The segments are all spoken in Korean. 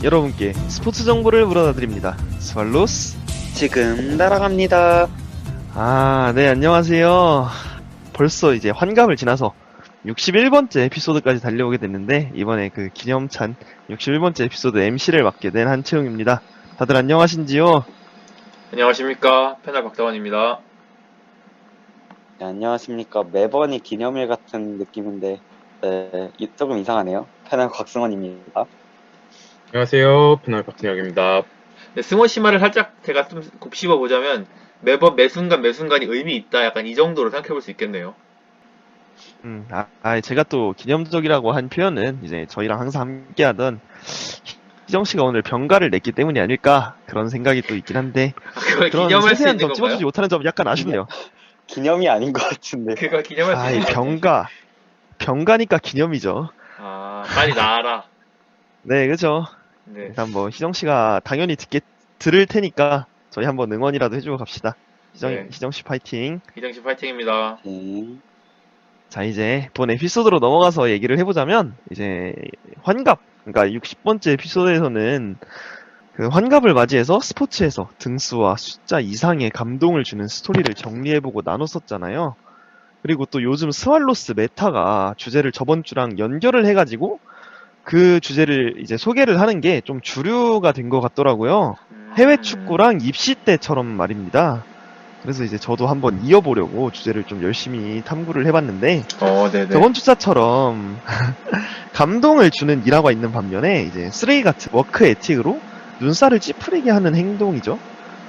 여러분께 스포츠 정보를 물어다 드립니다. 스왈로스. 지금 날아갑니다. 네, 안녕하세요. 벌써 이제 환갑을 지나서 61번째 에피소드까지 달려오게 됐는데, 이번에 그 기념찬 61번째 에피소드 MC를 맡게 된 한채웅입니다. 다들 안녕하신지요? 안녕하십니까. 패널 박다원입니다. 네, 안녕하십니까. 매번이 기념일 같은 느낌인데, 네, 조금 이상하네요. 패널 곽승원입니다. 안녕하세요. 패널 박진혁입니다. 네, 승원 씨 말을 살짝 제가 좀 곱씹어 보자면 매번 매순간이 의미 있다. 약간 이 정도로 생각해 볼 수 있겠네요. 제가 또 기념적이라고 한 표현은 이제 저희랑 항상 함께하던 희정씨가 오늘 병가를 냈기 때문이 아닐까, 그런 생각이 또 있긴 한데, 그걸 그런 기념할 수 세세한 있는 점 찝어주지 건가요? 못하는 점 약간 아쉽네요. 기념이 아닌 것 같은데. 그걸 기념할 수 이 있는 건가요? 병가니까 기념이죠. 빨리 나와라. 네, 그죠. 네. 일단 뭐 희정씨가 당연히 들을 테니까 저희 한번 응원이라도 해주고 갑시다. 네. 희정씨 파이팅. 이정 씨 파이팅입니다. 네. 자, 이제 본 에피소드로 넘어가서 얘기를 해보자면, 이제 환갑, 그러니까 60번째 에피소드에서는 그 환갑을 맞이해서 스포츠에서 등수와 숫자 이상의 감동을 주는 스토리를 정리해보고 나눴었잖아요. 그리고 또 요즘 스왈로스 메타가 주제를 저번 주랑 연결을 해가지고 그 주제를 이제 소개를 하는 게 좀 주류가 된 것 같더라고요. 해외 축구랑 입시 때처럼 말입니다. 그래서 이제 저도 한번 이어보려고 주제를 좀 열심히 탐구를 해봤는데, 네네. 저번 주자처럼 감동을 주는 일화가 있는 반면에 이제 쓰레기 같은 워크 에틱으로 눈살을 찌푸리게 하는 행동이죠.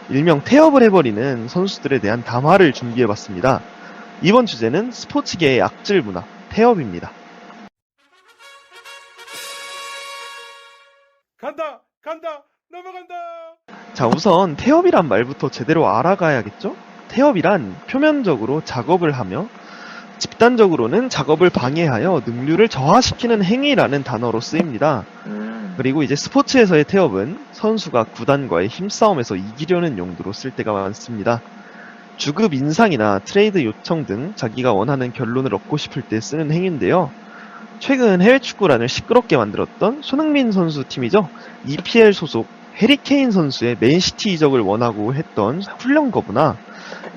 일명 태업을 해버리는 선수들에 대한 담화를 준비해봤습니다. 이번 주제는 스포츠계의 악질 문화, 태업입니다. 간다! 넘어간다! 자, 우선 태업이란 말부터 제대로 알아가야겠죠? 태업이란 표면적으로 작업을 하며 집단적으로는 작업을 방해하여 능률을 저하시키는 행위라는 단어로 쓰입니다. 그리고 이제 스포츠에서의 태업은 선수가 구단과의 힘싸움에서 이기려는 용도로 쓸 때가 많습니다. 주급 인상이나 트레이드 요청 등 자기가 원하는 결론을 얻고 싶을 때 쓰는 행위인데요. 최근 해외 축구란을 시끄럽게 만들었던 손흥민 선수 팀이죠. EPL 소속 해리케인 선수의 맨시티 이적을 원하고 했던 훈련 거부나,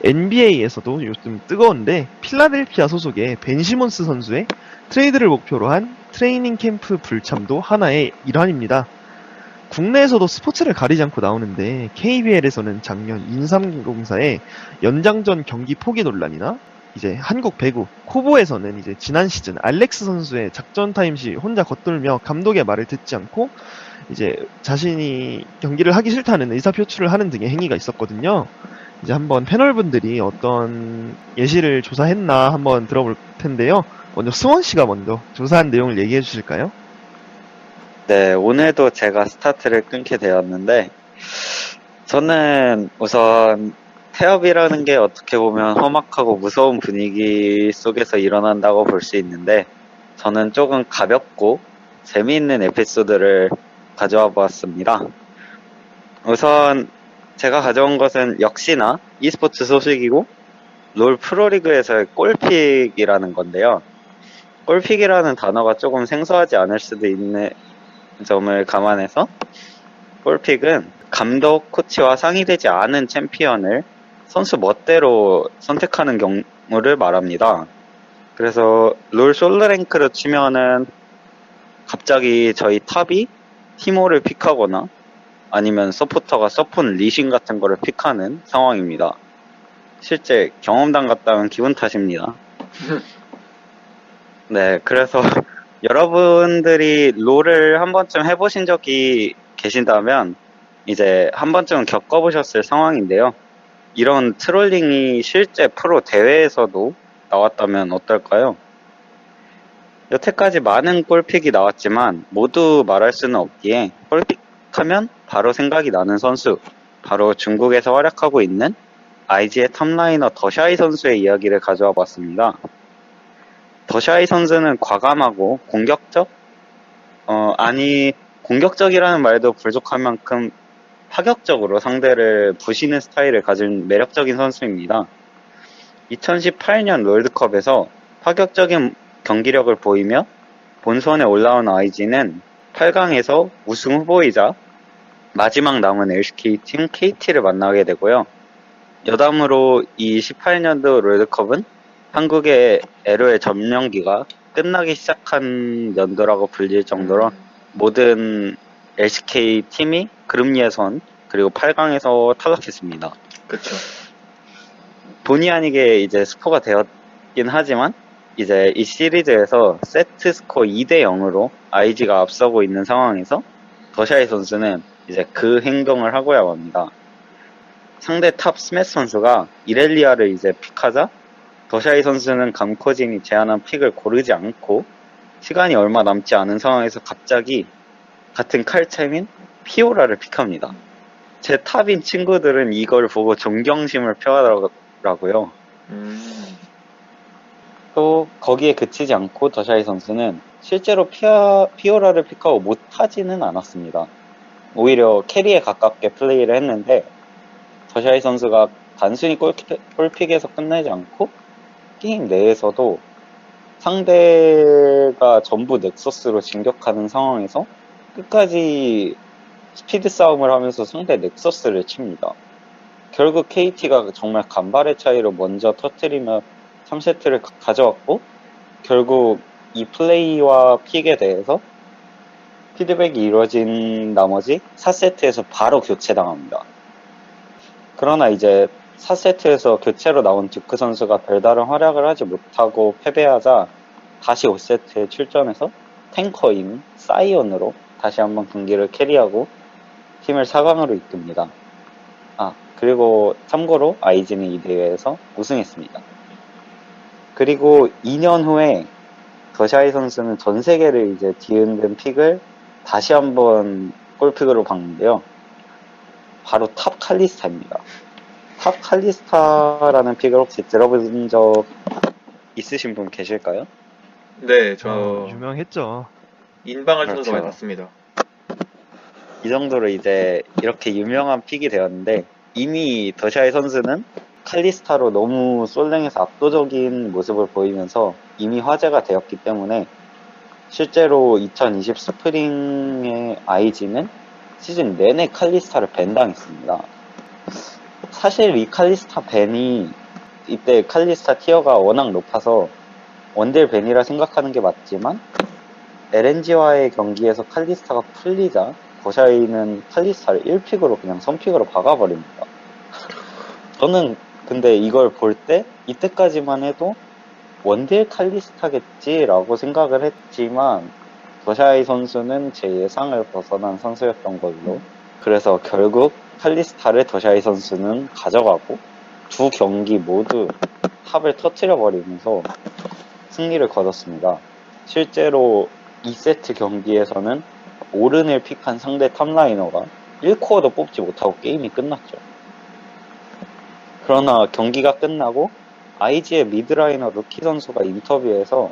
NBA에서도 요즘 뜨거운데 필라델피아 소속의 벤 시몬스 선수의 트레이드를 목표로 한 트레이닝 캠프 불참도 하나의 일환입니다. 국내에서도 스포츠를 가리지 않고 나오는데, KBL에서는 작년 인삼공사의 연장전 경기 포기 논란이나, 이제 한국 배구 코보에서는 이제 지난 시즌 알렉스 선수의 작전 타임 시 혼자 겉돌며 감독의 말을 듣지 않고 이제 자신이 경기를 하기 싫다는 의사 표출을 하는 등의 행위가 있었거든요. 이제 한번 패널분들이 어떤 예시를 조사했나 한번 들어볼 텐데요. 먼저 승원 씨가 먼저 조사한 내용을 얘기해 주실까요? 네, 오늘도 제가 스타트를 끊게 되었는데, 저는 우선 태업이라는 게 어떻게 보면 험악하고 무서운 분위기 속에서 일어난다고 볼 수 있는데, 저는 조금 가볍고 재미있는 에피소드를 가져와 보았습니다. 우선 제가 가져온 것은 역시나 e스포츠 소식이고 롤 프로리그에서의 골픽이라는 건데요. 골픽이라는 단어가 조금 생소하지 않을 수도 있는 점을 감안해서, 골픽은 감독, 코치와 상의되지 않은 챔피언을 선수 멋대로 선택하는 경우를 말합니다. 그래서 롤 솔로 랭크로 치면은 갑자기 저희 탑이 티모를 픽하거나 아니면 서포터가 서폰 리신 같은 거를 픽하는 상황입니다. 실제 경험담 같다면 기분 탓입니다. 네, 그래서 여러분들이 롤을 한 번쯤 해보신 적이 계신다면 이제 한 번쯤은 겪어보셨을 상황인데요. 이런 트롤링이 실제 프로 대회에서도 나왔다면 어떨까요? 여태까지 많은 골픽이 나왔지만 모두 말할 수는 없기에 골픽하면 바로 생각이 나는 선수, 바로 중국에서 활약하고 있는 IG의 탑라이너 더샤이 선수의 이야기를 가져와 봤습니다. 더샤이 선수는 과감하고 공격적이라는 말도 부족할 만큼 파격적으로 상대를 부시는 스타일을 가진 매력적인 선수입니다. 2018년 롤드컵에서 파격적인 경기력을 보이며 본선에 올라온 IG는 8강에서 우승 후보이자 마지막 남은 LCK팀 KT를 만나게 되고요. 여담으로 이 18년도 롤드컵은 한국의 LOL 점령기가 끝나기 시작한 연도라고 불릴 정도로 모든 LCK 팀이 그룹 예선 그리고 8강에서 탈락했습니다. 그쵸. 본의 아니게 이제 스포가 되었긴 하지만 이제 이 시리즈에서 세트 스코어 2대 0으로 IG가 앞서고 있는 상황에서 더샤이 선수는 이제 그 행동을 하고야 맙니다. 상대 탑 스매스 선수가 이렐리아를 이제 픽하자 더샤이 선수는 감코진이 제안한 픽을 고르지 않고 시간이 얼마 남지 않은 상황에서 갑자기 같은 칼챔인 피오라를 픽합니다. 제 탑인 친구들은 이걸 보고 존경심을 표하더라고요. 또 거기에 그치지 않고 더샤이 선수는 실제로 피오라를 픽하고 못하지는 않았습니다. 오히려 캐리에 가깝게 플레이를 했는데 더샤이 선수가 단순히 골픽에서 끝내지 않고 게임 내에서도 상대가 전부 넥서스로 진격하는 상황에서 끝까지 스피드 싸움을 하면서 상대 넥서스를 칩니다. 결국 KT가 정말 간발의 차이로 먼저 터뜨리며 3세트를 가져왔고 결국 이 플레이와 픽에 대해서 피드백이 이루어진 나머지 4세트에서 바로 교체당합니다. 그러나 이제 4세트에서 교체로 나온 듀크 선수가 별다른 활약을 하지 못하고 패배하자 다시 5세트에 출전해서 탱커인 사이온으로 다시 한번 경기를 캐리하고 팀을 4강으로 이끕니다. 그리고 참고로 IG는 이 대회에서 우승했습니다. 그리고 2년 후에 더샤이 선수는 전 세계를 이제 뒤흔든 픽을 다시 한번 골픽으로 박는데요. 바로 탑 칼리스타입니다. 탑 칼리스타라는 픽을 혹시 들어본 적 있으신 분 계실까요? 네, 저 유명했죠. 인방을 그렇죠. 쳐서 많이 봤습니다. 이 정도로 이제 이렇게 유명한 픽이 되었는데 이미 더샤이 선수는 칼리스타로 너무 솔랭에서 압도적인 모습을 보이면서 이미 화제가 되었기 때문에 실제로 2020 스프링의 IG는 시즌 내내 칼리스타를 밴당했습니다. 사실 이 칼리스타 밴이 이때 칼리스타 티어가 워낙 높아서 원딜 밴이라 생각하는 게 맞지만 LNG와의 경기에서 칼리스타가 풀리자 더샤이는 칼리스타를 1픽으로 그냥 선픽으로 박아버립니다. 저는 근데 이걸 볼 때 이때까지만 해도 원딜 칼리스타겠지라고 생각을 했지만 더샤이 선수는 제 예상을 벗어난 선수였던 걸로 그래서 결국 칼리스타를 더샤이 선수는 가져가고 두 경기 모두 탑을 터뜨려버리면서 승리를 거뒀습니다. 실제로 2세트 경기에서는 오른을 픽한 상대 탑라이너가 1코어도 뽑지 못하고 게임이 끝났죠. 그러나 경기가 끝나고 IG의 미드라이너 루키 선수가 인터뷰에서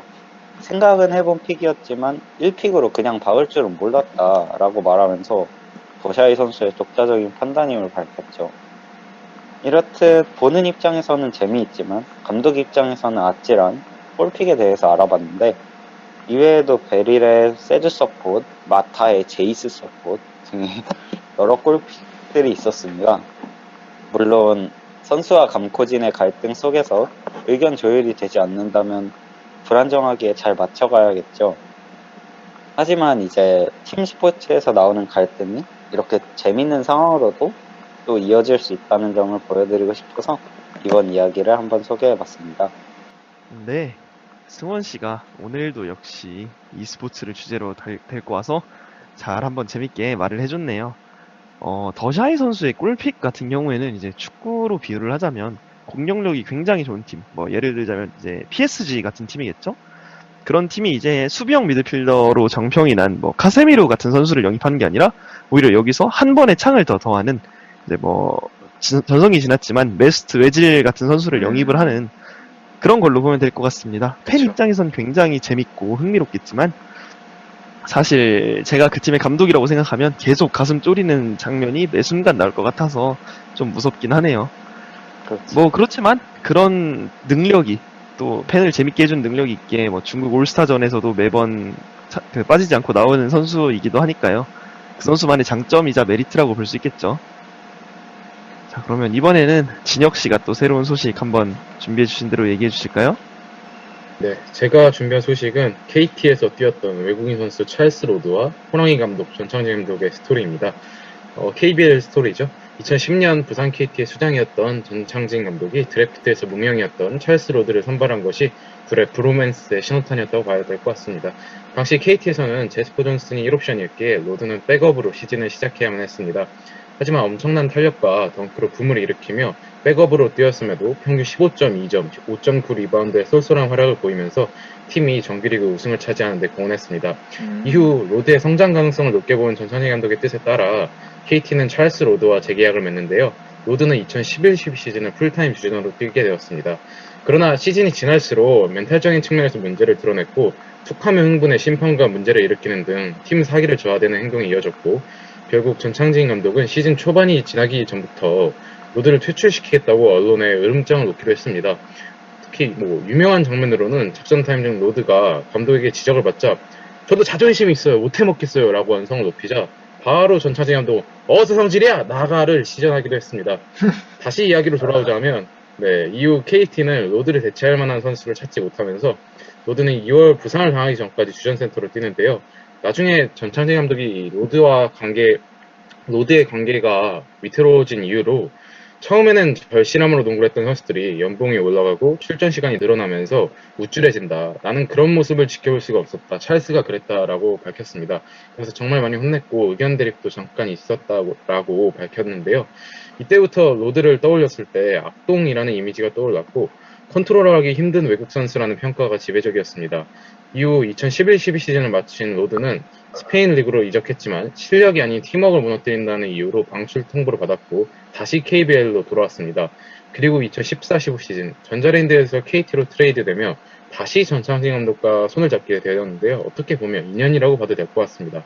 생각은 해본 픽이었지만 1픽으로 그냥 박을 줄은 몰랐다라고 말하면서 더샤이 선수의 독자적인 판단임을 밝혔죠. 이렇듯 보는 입장에서는 재미있지만 감독 입장에서는 아찔한 폴픽에 대해서 알아봤는데 이외에도 베릴의 세주 서폿, 마타의 제이스 서폿 등의 여러 꼴픽들이 있었습니다. 물론 선수와 감코진의 갈등 속에서 의견 조율이 되지 않는다면 불안정하게 잘 맞춰가야겠죠. 하지만 이제 팀 스포츠에서 나오는 갈등이 이렇게 재밌는 상황으로도 또 이어질 수 있다는 점을 보여드리고 싶어서 이번 이야기를 한번 소개해봤습니다. 네, 승원 씨가 오늘도 역시 e스포츠를 주제로 데리고 와서 잘 한번 재밌게 말을 해줬네요. 더샤이 선수의 골픽 같은 경우에는 이제 축구로 비유를 하자면 공격력이 굉장히 좋은 팀, 뭐 예를 들자면 이제 PSG 같은 팀이겠죠? 그런 팀이 이제 수비형 미드필더로 정평이 난 뭐 카세미로 같은 선수를 영입하는 게 아니라 오히려 여기서 한 번의 창을 더 더하는 이제 뭐 전성이 지났지만 메스트 외질 같은 선수를 영입을 하는 그런 걸로 보면 될 것 같습니다. 팬 그쵸. 입장에선 굉장히 재밌고 흥미롭겠지만 사실 제가 그 팀의 감독이라고 생각하면 계속 가슴 쫄이는 장면이 매 순간 나올 것 같아서 좀 무섭긴 하네요. 그렇죠. 뭐 그렇지만 그런 능력이 또 팬을 재밌게 해준 능력이 있게 뭐 중국 올스타전에서도 매번 빠지지 않고 나오는 선수이기도 하니까요. 그 선수만의 장점이자 메리트라고 볼 수 있겠죠. 자, 그러면 이번에는 진혁 씨가 또 새로운 소식 한번 준비해 주신 대로 얘기해 주실까요? 네, 제가 준비한 소식은 KT에서 뛰었던 외국인 선수 찰스 로드와 호랑이 감독, 전창진 감독의 스토리입니다. KBL 스토리죠. 2010년 부산 KT의 수장이었던 전창진 감독이 드래프트에서 무명이었던 찰스 로드를 선발한 것이 둘의 브로맨스의 신호탄이었다고 봐야 될 것 같습니다. 당시 KT에서는 제스퍼 존슨이 1옵션이었기에 로드는 백업으로 시즌을 시작해야만 했습니다. 하지만 엄청난 탄력과 덩크로 붐을 일으키며 백업으로 뛰었음에도 평균 15.2점, 5.9 리바운드의 쏠쏠한 활약을 보이면서 팀이 정규리그 우승을 차지하는 데 공헌했습니다. 이후 로드의 성장 가능성을 높게 본 전찬희 감독의 뜻에 따라 KT는 찰스 로드와 재계약을 맺는데요. 로드는 2011-12 시즌을 풀타임 주전으로 뛰게 되었습니다. 그러나 시즌이 지날수록 멘탈적인 측면에서 문제를 드러냈고 툭하면 흥분해 심판과 문제를 일으키는 등 팀 사기를 저하되는 행동이 이어졌고 결국 전창진 감독은 시즌 초반이 지나기 전부터 로드를 퇴출시키겠다고 언론에 으름장을 놓기로 했습니다. 특히 유명한 장면으로는 작전 타임 중 로드가 감독에게 지적을 받자 저도 자존심이 있어요. 못해 먹겠어요. 라고 언성을 높이자 바로 전창진 감독은 어서 성질이야! 나가를 시전하기도 했습니다. 다시 이야기로 돌아오자면 이후 KT는 로드를 대체할 만한 선수를 찾지 못하면서 로드는 2월 부상을 당하기 전까지 주전센터로 뛰는데요. 나중에 전창진 감독이 로드의 관계가 위태로워진 이유로 처음에는 절실함으로 농구를 했던 선수들이 연봉이 올라가고 출전 시간이 늘어나면서 우쭐해진다. 나는 그런 모습을 지켜볼 수가 없었다. 찰스가 그랬다라고 밝혔습니다. 그래서 정말 많이 혼냈고 의견 대립도 잠깐 있었다고 밝혔는데요. 이때부터 로드를 떠올렸을 때 악동이라는 이미지가 떠올랐고 컨트롤하기 힘든 외국 선수라는 평가가 지배적이었습니다. 이후 2011-12 시즌을 마친 로드는 스페인 리그로 이적했지만 실력이 아닌 팀워크를 무너뜨린다는 이유로 방출 통보를 받았고 다시 KBL로 돌아왔습니다. 그리고 2014-15 시즌 전자랜드에서 KT로 트레이드되며 다시 전창진 감독과 손을 잡게 되었는데요. 어떻게 보면 인연이라고 봐도 될 것 같습니다.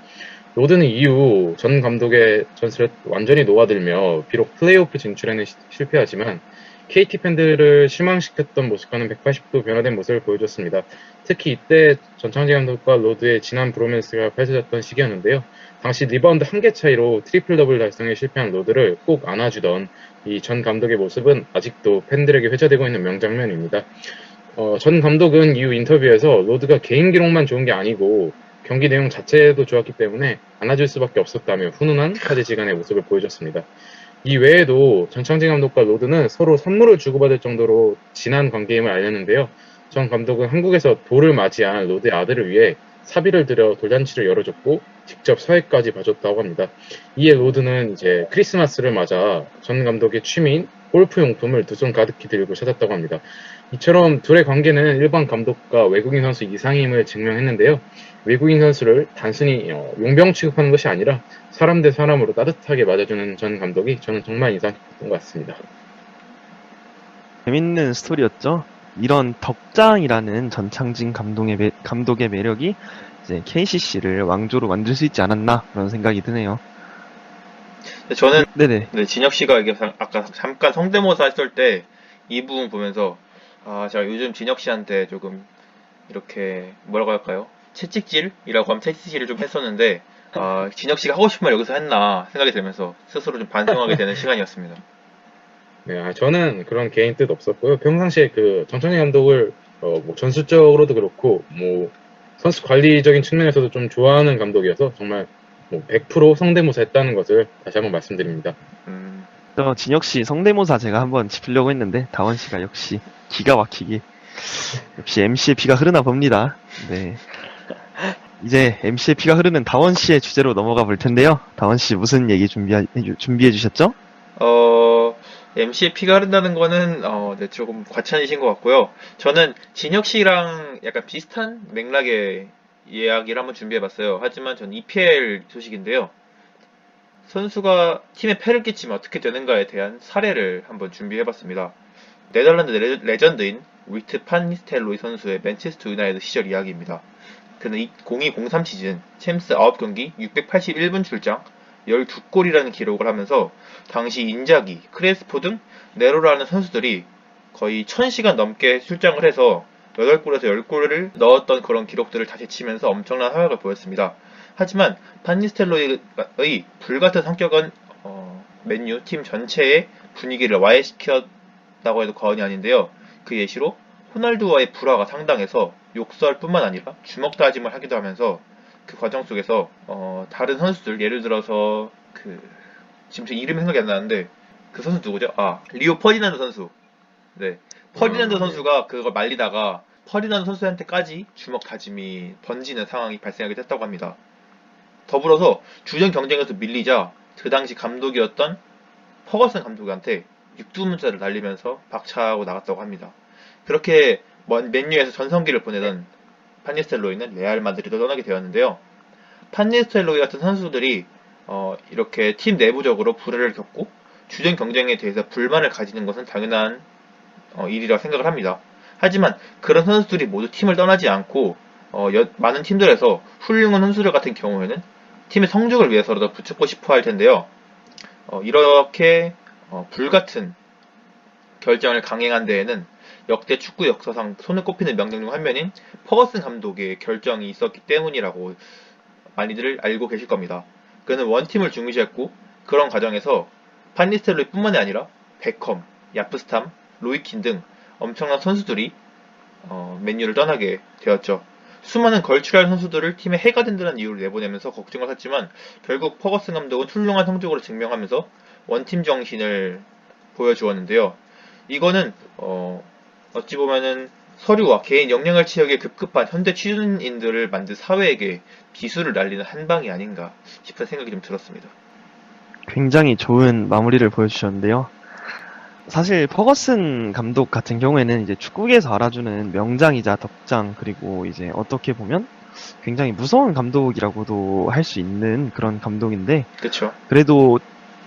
로드는 이후 전 감독의 전술에 완전히 녹아들며 비록 플레이오프 진출에는 실패하지만 KT 팬들을 실망시켰던 모습과는 180도 변화된 모습을 보여줬습니다. 특히 이때 전창진 감독과 로드의 진한 브로맨스가 펼쳐졌던 시기였는데요. 당시 리바운드 1개 차이로 트리플 더블 달성에 실패한 로드를 꼭 안아주던 이 전 감독의 모습은 아직도 팬들에게 회자되고 있는 명장면입니다. 전 감독은 이후 인터뷰에서 로드가 개인 기록만 좋은 게 아니고 경기 내용 자체도 좋았기 때문에 안아줄 수밖에 없었다며 훈훈한 사제지간의 모습을 보여줬습니다. 이 외에도 전창진 감독과 로드는 서로 선물을 주고받을 정도로 진한 관계임을 알렸는데요. 전 감독은 한국에서 돌을 맞이한 로드의 아들을 위해 사비를 들여 돌잔치를 열어줬고 직접 서해까지 봐줬다고 합니다. 이에 로드는 이제 크리스마스를 맞아 전 감독의 취미인 골프 용품을 두 손 가득히 들고 찾았다고 합니다. 이처럼 둘의 관계는 일반 감독과 외국인 선수 이상임을 증명했는데요. 외국인 선수를 단순히 용병 취급하는 것이 아니라 사람 대 사람으로 따뜻하게 맞아주는 전 감독이 저는 정말 인상 깊었던 것 같습니다. 재밌는 스토리였죠. 이런 덕장이라는 전창진 감독의 매력이 이제 KCC를 왕조로 만들 수 있지 않았나 그런 생각이 드네요. 저는 네네. 진혁 씨가 이게 아까 잠깐 성대모사 했을 때 이 부분 보면서 제가 요즘 진혁 씨한테 조금 이렇게 뭐라고 할까요? 채찍질이라고 하면 채찍질을 좀 했었는데 진혁 씨가 하고 싶은 말 여기서 했나 생각이 들면서 스스로 좀 반성하게 되는 시간이었습니다. 네, 저는 그런 개인 뜻 없었고요. 평상시에 전창진 감독을 전술적으로도 그렇고 선수 관리적인 측면에서도 좀 좋아하는 감독이어서 정말 100% 성대모사 했다는 것을 다시 한번 말씀드립니다. 진혁 씨 성대모사 제가 한번 짚으려고 했는데 다원 씨가 역시 기가 막히게 역시 MC의 피가 흐르나 봅니다. 네. 이제 MC의 피가 흐르는 다원 씨의 주제로 넘어가 볼 텐데요. 다원 씨 무슨 얘기 준비해 주셨죠? MC의 피가 흐른다는 거는 조금 과찬이신 것 같고요. 저는 진혁 씨랑 약간 비슷한 맥락의 이야기를 한번 준비해봤어요. 하지만 전 EPL 소식인데요. 선수가 팀에 폐를 끼치면 어떻게 되는가에 대한 사례를 한번 준비해봤습니다. 네덜란드 레전드인 위트 판 니스텔로이 선수의 맨체스터 유나이티드 시절 이야기입니다. 그는 02-03 시즌 챔스 9경기 681분 출장 12골이라는 기록을 하면서 당시 인자기, 크레스포 등 네로라는 선수들이 거의 1000시간 넘게 출장을 해서 8골에서 10골을 넣었던 그런 기록들을 다시 치면서 엄청난 활약을 보였습니다. 하지만 판니스텔로이의 불같은 성격은 맨유 팀 전체의 분위기를 와해시켰다고 해도 과언이 아닌데요. 그 예시로 호날두와의 불화가 상당해서 욕설뿐만 아니라 주먹다짐을 하기도 하면서 그 과정 속에서 다른 선수들, 예를 들어서 지금 제 이름이 생각이 안 나는데 그 선수 누구죠? 리오 퍼디난드 선수. 네, 퍼디난드 선수가 그걸 말리다가 퍼디난드 선수한테까지 주먹 다짐이 번지는 상황이 발생하기도 했다고 합니다. 더불어서 주전 경쟁에서 밀리자 그 당시 감독이었던 퍼거슨 감독한테 육두문자를 날리면서 박차하고 나갔다고 합니다. 그렇게 맨유에서 전성기를 보내던 판니스텔로이는 레알 마드리드로 떠나게 되었는데요. 판니스텔로이 같은 선수들이 이렇게 팀 내부적으로 불화를 겪고 주전 경쟁에 대해서 불만을 가지는 것은 당연한 일이라 생각을 합니다. 하지만 그런 선수들이 모두 팀을 떠나지 않고 많은 팀들에서 훌륭한 선수들 같은 경우에는 팀의 성적을 위해서라도 붙잡고 싶어 할 텐데요. 이렇게 불같은 결정을 강행한 데에는 역대 축구 역사상 손에 꼽히는 명장 중 한 명인 퍼거슨 감독의 결정이 있었기 때문이라고 많이들 알고 계실 겁니다. 그는 원팀을 중시했고 그런 과정에서 판니스텔로이 뿐만이 아니라 베컴, 야프스탐, 로이킨 등 엄청난 선수들이 맨유를 떠나게 되었죠. 수많은 걸출할 선수들을 팀에 해가 된다는 이유로 내보내면서 걱정을 샀지만 결국 퍼거슨 감독은 훌륭한 성적으로 증명하면서 원팀 정신을 보여주었는데요. 이거는 어찌 보면은 서류와 개인 역량을 채우기에 급급한 현대 취준인들을 만든 사회에게 비수를 날리는 한 방이 아닌가 싶은 생각이 좀 들었습니다. 굉장히 좋은 마무리를 보여주셨는데요. 사실 퍼거슨 감독 같은 경우에는 이제 축구계에서 알아주는 명장이자 덕장, 그리고 이제 어떻게 보면 굉장히 무서운 감독이라고도 할 수 있는 그런 감독인데, 그렇죠. 그래도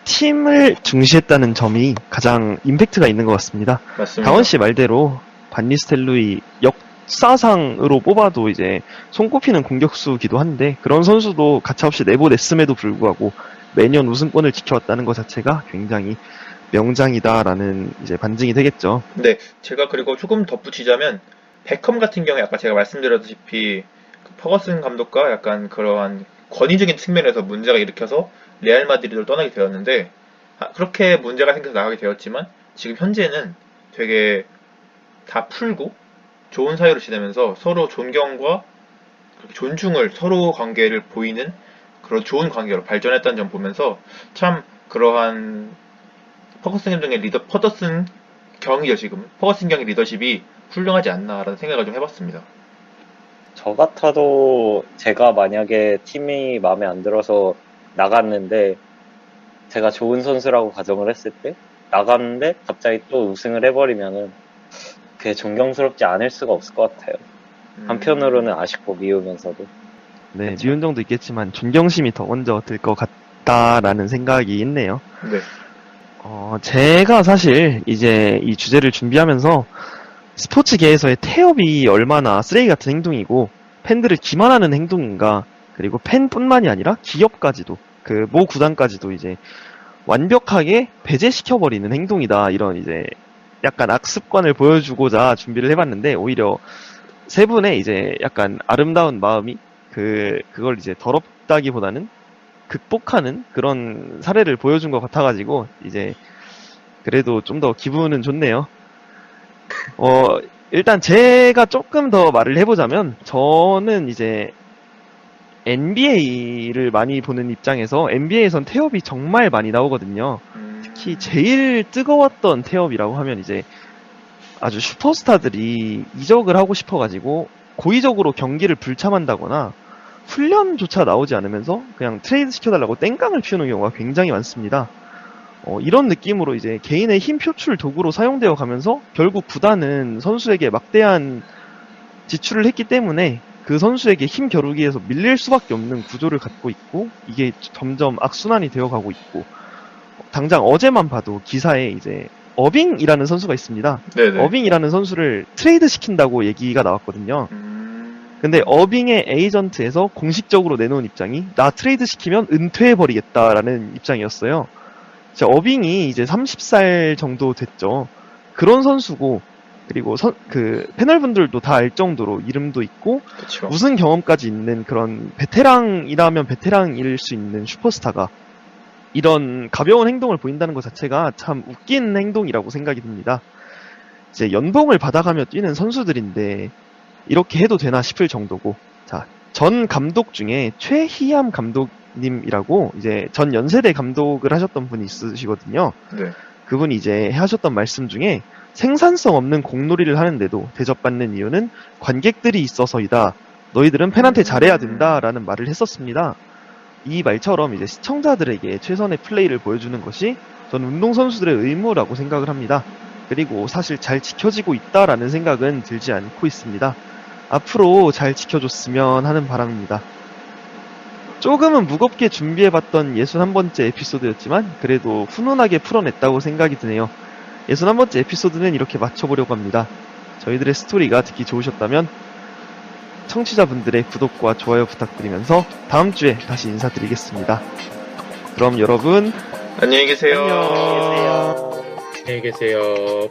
팀을 중시했다는 점이 가장 임팩트가 있는 것 같습니다. 맞습니다. 다원 씨 말대로 반니스텔로이 역사상으로 뽑아도 이제 손꼽히는 공격수기도 한데, 그런 선수도 가차없이 내보냈음에도 불구하고 매년 우승권을 지켜왔다는 것 자체가 굉장히 명장이다라는 이제 반증이 되겠죠. 네, 제가 그리고 조금 덧붙이자면 베컴 같은 경우에 아까 제가 말씀드렸다시피 그 퍼거슨 감독과 약간 그러한 권위적인 측면에서 문제가 일으켜서 레알 마드리드를 떠나게 되었는데, 그렇게 문제가 생겨서 나가게 되었지만 지금 현재는 되게 다 풀고 좋은 사이로 지내면서 서로 존경과 존중을, 서로 관계를 보이는 그런 좋은 관계로 발전했다는 점 보면서 참 그러한 퍼거슨 감독의 퍼거슨 경이죠, 지금. 퍼거슨 경의 리더십이 훌륭하지 않나라는 생각을 좀 해봤습니다. 저 같아도 제가 만약에 팀이 마음에 안 들어서 나갔는데 제가 좋은 선수라고 가정을 했을 때 나갔는데 갑자기 또 우승을 해버리면은 그게 존경스럽지 않을 수가 없을 것 같아요. 한편으로는 아쉽고 미우면서도. 네, 그쵸. 미운 정도 있겠지만 존경심이 더 먼저 들 것 같다라는 생각이 있네요. 네. 제가 사실 이제 이 주제를 준비하면서 스포츠계에서의 태업이 얼마나 쓰레기 같은 행동이고 팬들을 기만하는 행동인가, 그리고 팬뿐만이 아니라 기업까지도, 그 모 구단까지도 이제 완벽하게 배제시켜버리는 행동이다, 이런 이제 약간 악습관을 보여주고자 준비를 해봤는데, 오히려 세 분의 이제 약간 아름다운 마음이 그걸 이제 더럽다기보다는 극복하는 그런 사례를 보여준 것 같아가지고 이제 그래도 좀 더 기분은 좋네요. 일단 제가 조금 더 말을 해보자면, 저는 이제 NBA를 많이 보는 입장에서 NBA에선 태업이 정말 많이 나오거든요. 특히 제일 뜨거웠던 태업이라고 하면 이제 아주 슈퍼스타들이 이적을 하고 싶어가지고 고의적으로 경기를 불참한다거나 훈련조차 나오지 않으면서 그냥 트레이드 시켜달라고 땡깡을 피우는 경우가 굉장히 많습니다. 이런 느낌으로 이제 개인의 힘 표출 도구로 사용되어 가면서 결국 구단은 선수에게 막대한 지출을 했기 때문에 그 선수에게 힘 겨루기에서 밀릴 수밖에 없는 구조를 갖고 있고, 이게 점점 악순환이 되어 가고 있고, 당장 어제만 봐도 기사에 이제 어빙이라는 선수가 있습니다. 네네. 어빙이라는 선수를 트레이드 시킨다고 얘기가 나왔거든요. 근데 어빙의 에이전트에서 공식적으로 내놓은 입장이 나 트레이드 시키면 은퇴해버리겠다라는 입장이었어요. 어빙이 이제 30살 정도 됐죠. 그런 선수고, 그리고 그 패널분들도 다 알 정도로 이름도 있고 그쵸. 우승 경험까지 있는 그런 베테랑이라면 베테랑일 수 있는 슈퍼스타가 이런 가벼운 행동을 보인다는 것 자체가 참 웃긴 행동이라고 생각이 듭니다. 이제 연봉을 받아가며 뛰는 선수들인데 이렇게 해도 되나 싶을 정도고, 자, 전 감독 중에 최희암 감독님이라고 이제 전 연세대 감독을 하셨던 분이 있으시거든요. 네. 그분이 이제 하셨던 말씀 중에 생산성 없는 공놀이를 하는데도 대접받는 이유는 관객들이 있어서이다. 너희들은 팬한테 잘해야 된다라는 말을 했었습니다. 이 말처럼 이제 시청자들에게 최선의 플레이를 보여주는 것이 전 운동선수들의 의무라고 생각을 합니다. 그리고 사실 잘 지켜지고 있다라는 생각은 들지 않고 있습니다. 앞으로 잘 지켜줬으면 하는 바람입니다. 조금은 무겁게 준비해봤던 61번째 에피소드였지만 그래도 훈훈하게 풀어냈다고 생각이 드네요. 61번째 에피소드는 이렇게 마쳐보려고 합니다. 저희들의 스토리가 듣기 좋으셨다면 청취자분들의 구독과 좋아요 부탁드리면서 다음 주에 다시 인사드리겠습니다. 그럼 여러분 안녕히 계세요. 안녕. 안녕히 계세요.